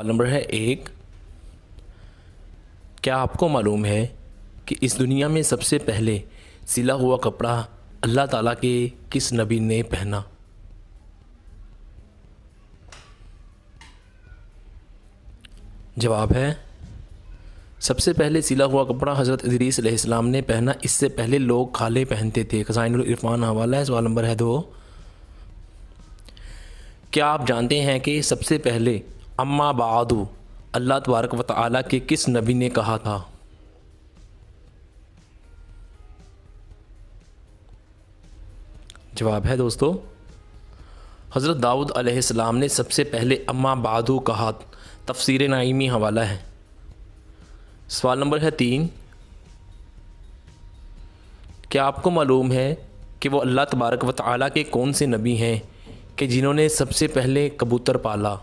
Number ہے 1۔ کیا آپ کو معلوم ہے کہ اس دنیا میں سب سے پہلے سلا ہوا کپڑا اللہ تعالیٰ کے کس نبی نے پہنا؟ جواب ہے سب سے پہلے سلا ہوا کپڑا حضرت ادریس علیہ السلام نے پہنا۔ اس سے پہلے لوگ کھالے پہنتے تھے۔ خزائن العرفان حوالہ ہے۔ سوال نمبر ہے 2۔ کیا آپ جانتے ہیں کہ سب سے پہلے اما بعد اللہ تبارک و تعالیٰ کے کس نبی نے کہا تھا؟ جواب ہے دوستو حضرت داؤد علیہ السلام نے سب سے پہلے اما بعد کہا۔ تفسیر نعیمی حوالہ ہے۔ سوال نمبر ہے 3۔ کیا آپ کو معلوم ہے کہ وہ اللہ تبارک و تعالیٰ کے کون سے نبی ہیں کہ جنہوں نے سب سے پہلے کبوتر پالا؟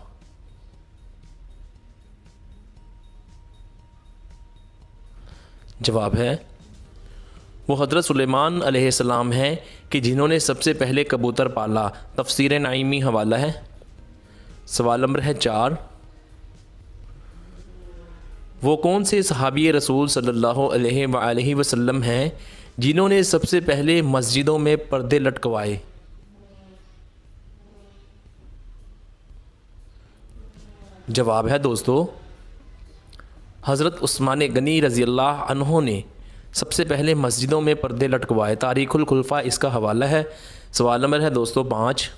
جواب ہے وہ حضرت سلیمان علیہ السلام ہیں کہ جنہوں نے سب سے پہلے کبوتر پالا۔ تفسیر نعیمی حوالہ ہے۔ سوال نمبر ہے 4۔ وہ کون سے صحابی رسول صلی اللہ علیہ وآلہ وسلم ہیں جنہوں نے سب سے پہلے مسجدوں میں پردے لٹکوائے؟ جواب ہے دوستو حضرت عثمان غنی رضی اللہ عنہ نے سب سے پہلے مسجدوں میں پردے لٹکوائے۔ تاریخ الخلفاء اس کا حوالہ ہے۔ سوال نمبر ہے دوستو 5۔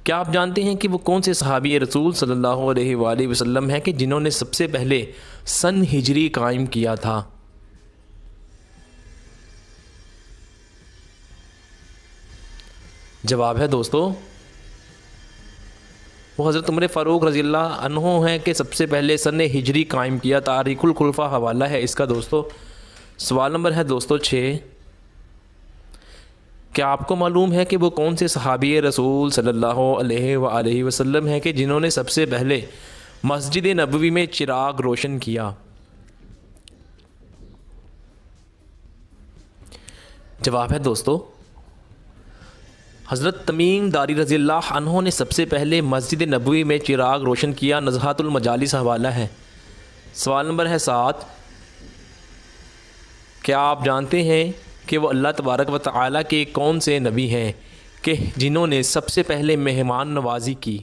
کیا آپ جانتے ہیں کہ وہ کون سے صحابی رسول صلی اللہ علیہ وآلہ وسلم ہیں کہ جنہوں نے سب سے پہلے سن ہجری قائم کیا تھا؟ جواب ہے دوستو وہ حضرت عمر فاروق رضی اللہ عنہ ہیں کہ سب سے پہلے سن ہجری قائم کیا۔ تاریخ الخلفاء حوالہ ہے اس کا دوستو۔ سوال نمبر ہے دوستو 6۔ کیا آپ کو معلوم ہے کہ وہ کون سے صحابی رسول صلی اللہ علیہ وآلہ وسلم ہیں کہ جنہوں نے سب سے پہلے مسجد نبوی میں چراغ روشن کیا؟ جواب ہے دوستو حضرت تمیم داری رضی اللہ عنہ نے سب سے پہلے مسجد نبوی میں چراغ روشن کیا۔ نزہۃ المجالس حوالہ ہے۔ سوال نمبر ہے 7۔ کیا آپ جانتے ہیں کہ وہ اللہ تبارک و تعالیٰ کے کون سے نبی ہیں کہ جنہوں نے سب سے پہلے مہمان نوازی کی؟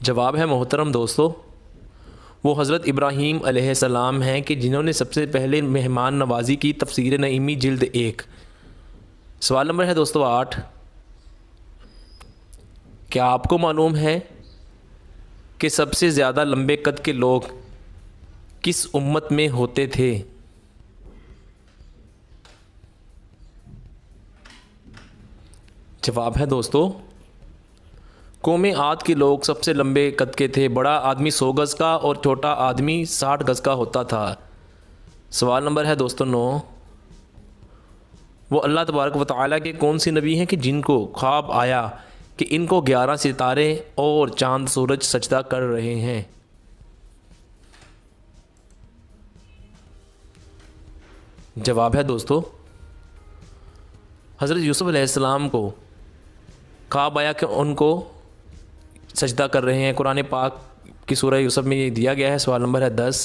جواب ہے محترم دوستو وہ حضرت ابراہیم علیہ السلام ہیں کہ جنہوں نے سب سے پہلے مہمان نوازی کی۔ تفسیر نعیمی جلد 1۔ سوال نمبر ہے دوستو 8۔ کیا آپ کو معلوم ہے کہ سب سے زیادہ لمبے قد کے لوگ کس امت میں ہوتے تھے؟ جواب ہے دوستو قوم عاد کے لوگ سب سے لمبے قد کے تھے۔ بڑا آدمی 100 گز کا اور چھوٹا آدمی 60 گز کا ہوتا تھا۔ سوال نمبر ہے دوستو 9۔ وہ اللہ تبارک و تعالیٰ کے کون سے نبی ہیں کہ جن کو خواب آیا کہ ان کو 11 ستارے اور چاند سورج سجدہ کر رہے ہیں؟ جواب ہے دوستو حضرت یوسف علیہ السلام کو خواب آیا کہ ان کو سجدہ کر رہے ہیں۔ قرآن پاک کی سورہ یوسف میں یہ دیا گیا ہے۔ سوال نمبر ہے 10۔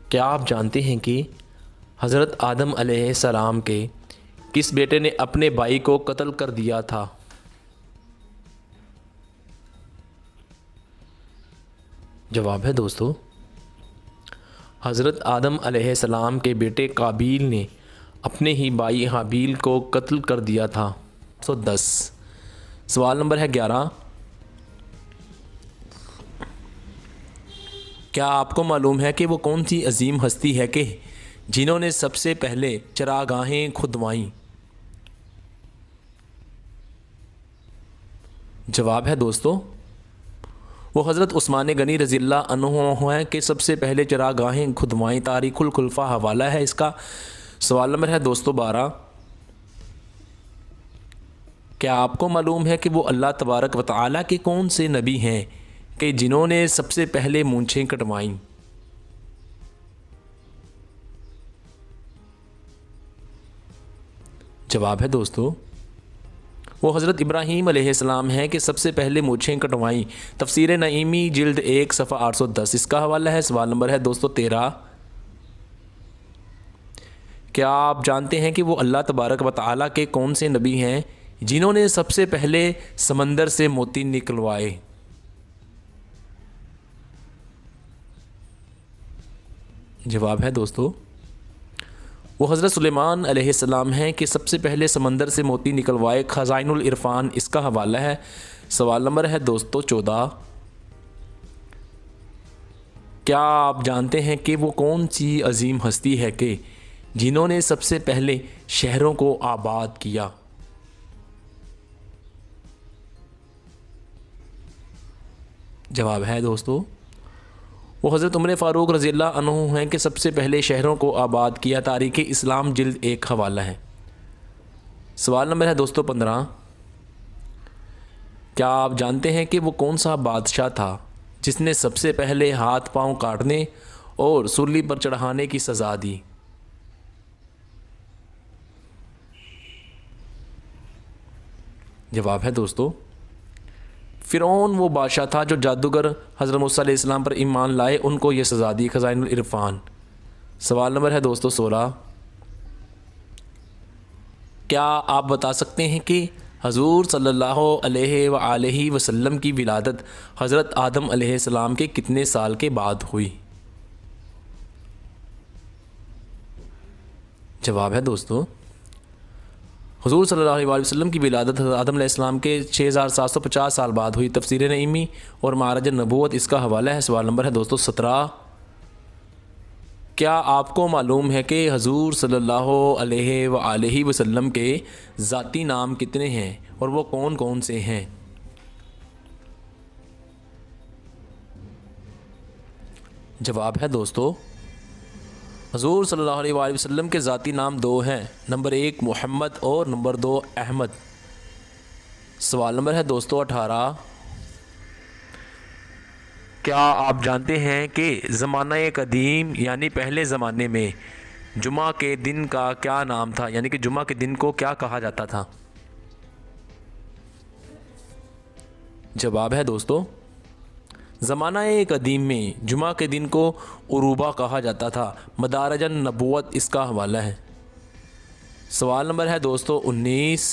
کیا آپ جانتے ہیں کہ حضرت آدم علیہ السلام کے کس بیٹے نے اپنے بھائی کو قتل کر دیا تھا؟ جواب ہے دوستو حضرت آدم علیہ السلام کے بیٹے قابیل نے اپنے ہی بھائی حابیل کو قتل کر دیا تھا۔ 10۔ سوال نمبر ہے 11۔ کیا آپ کو معلوم ہے کہ وہ کون سی عظیم ہستی ہے کہ جنہوں نے سب سے پہلے چراگاہیں کھدوائیں؟ جواب ہے دوستو وہ حضرت عثمان غنی رضی اللہ عنہ ہیں کہ سب سے پہلے چراگاہیں کھدوائیں۔ تاریخ الخلفاء حوالہ ہے اس کا۔ سوال نمبر ہے دوستو 12۔ کیا آپ کو معلوم ہے کہ وہ اللہ تبارک و تعالیٰ کے کون سے نبی ہیں کہ جنہوں نے سب سے پہلے مونچھیں کٹوائیں؟ جواب ہے دوستو وہ حضرت ابراہیم علیہ السلام ہیں کہ سب سے پہلے مونچھیں کٹوائیں۔ تفسیر نعیمی جلد 1 صفحہ 810 اس کا حوالہ ہے۔ سوال نمبر ہے دوستو 13، کیا آپ جانتے ہیں کہ وہ اللہ تبارک و تعالیٰ کے کون سے نبی ہیں جنہوں نے سب سے پہلے سمندر سے موتی نکلوائے؟ جواب ہے دوستو وہ حضرت سلیمان علیہ السلام ہیں کہ سب سے پہلے سمندر سے موتی نکلوائے۔ خزائن العرفان اس کا حوالہ ہے۔ سوال نمبر ہے دوستو 14، کیا آپ جانتے ہیں کہ وہ کون سی عظیم ہستی ہے کہ جنہوں نے سب سے پہلے شہروں کو آباد کیا؟ جواب ہے دوستو وہ حضرت عمر فاروق رضی اللہ عنہ ہیں کہ سب سے پہلے شہروں کو آباد کیا۔ تاریخ اسلام جلد 1 حوالہ ہے۔ سوال نمبر ہے دوستو 15، کیا آپ جانتے ہیں کہ وہ کون سا بادشاہ تھا جس نے سب سے پہلے ہاتھ پاؤں کاٹنے اور سولی پر چڑھانے کی سزا دی؟ جواب ہے دوستو فرعون وہ بادشاہ تھا جو جادوگر حضرت موسیٰ علیہ السلام پر ایمان لائے، ان کو یہ سزا دی۔ خزائن العرفان۔ سوال نمبر ہے دوستو 16، کیا آپ بتا سکتے ہیں کہ حضور صلی اللہ علیہ وآلہ وسلم کی ولادت حضرت آدم علیہ السلام کے کتنے سال کے بعد ہوئی؟ جواب ہے دوستو حضور صلی اللہ علیہ وسلم کی ولادت حضرت آدم علیہ السلام کے 6750 سال بعد ہوئی۔ تفسیر نعیمی اور معراج النبوت اس کا حوالہ ہے۔ سوال نمبر ہے دوستو 17، کیا آپ کو معلوم ہے کہ حضور صلی اللہ علیہ وآلہ وسلم کے ذاتی نام کتنے ہیں اور وہ کون کون سے ہیں؟ جواب ہے دوستو حضور صلی اللہ علیہ وآلہ وسلم کے ذاتی نام 2 ہیں، نمبر 1 محمد اور نمبر 2 احمد۔ سوال نمبر ہے دوستو 18، کیا آپ جانتے ہیں کہ زمانہ قدیم یعنی پہلے زمانے میں جمعہ کے دن کا کیا نام تھا، یعنی کہ جمعہ کے دن کو کیا کہا جاتا تھا؟ جواب ہے دوستو زمانہ قدیم میں جمعہ کے دن کو عروبہ کہا جاتا تھا۔ مدارج النبوت اس کا حوالہ ہے۔ سوال نمبر ہے دوستو 19،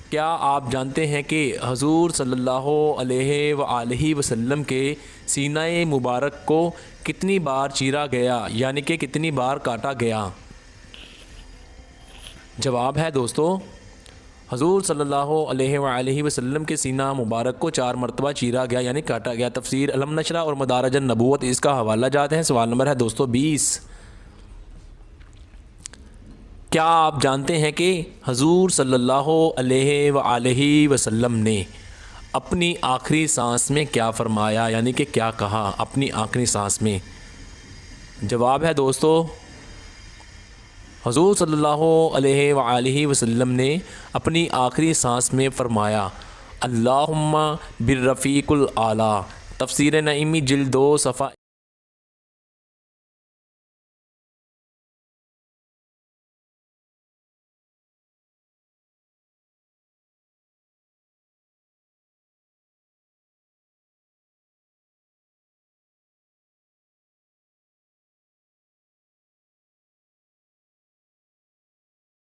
کیا آپ جانتے ہیں کہ حضور صلی اللہ علیہ وآلہ وسلم کے سینہ مبارک کو کتنی بار چیرا گیا، یعنی کہ کتنی بار کاٹا گیا؟ جواب ہے دوستو حضور صلی اللہ علیہ وآلہ وسلم کے سینہ مبارک کو 4 مرتبہ چیرا گیا، یعنی کاٹا گیا۔ تفسیر علم نشرہ اور مدارج النبوت اس کا حوالہ جاتے ہیں۔ سوال نمبر ہے دوستو 20، کیا آپ جانتے ہیں کہ حضور صلی اللہ علیہ وآلہ وسلم نے اپنی آخری سانس میں کیا فرمایا، یعنی کہ کیا کہا اپنی آخری سانس میں؟ جواب ہے دوستو حضور صلی اللہ علیہ وآلہ وسلم نے اپنی آخری سانس میں فرمایا اللہم بالرفیق الاعلیٰ۔ تفسیر نعیمی جلد 2 صفحہ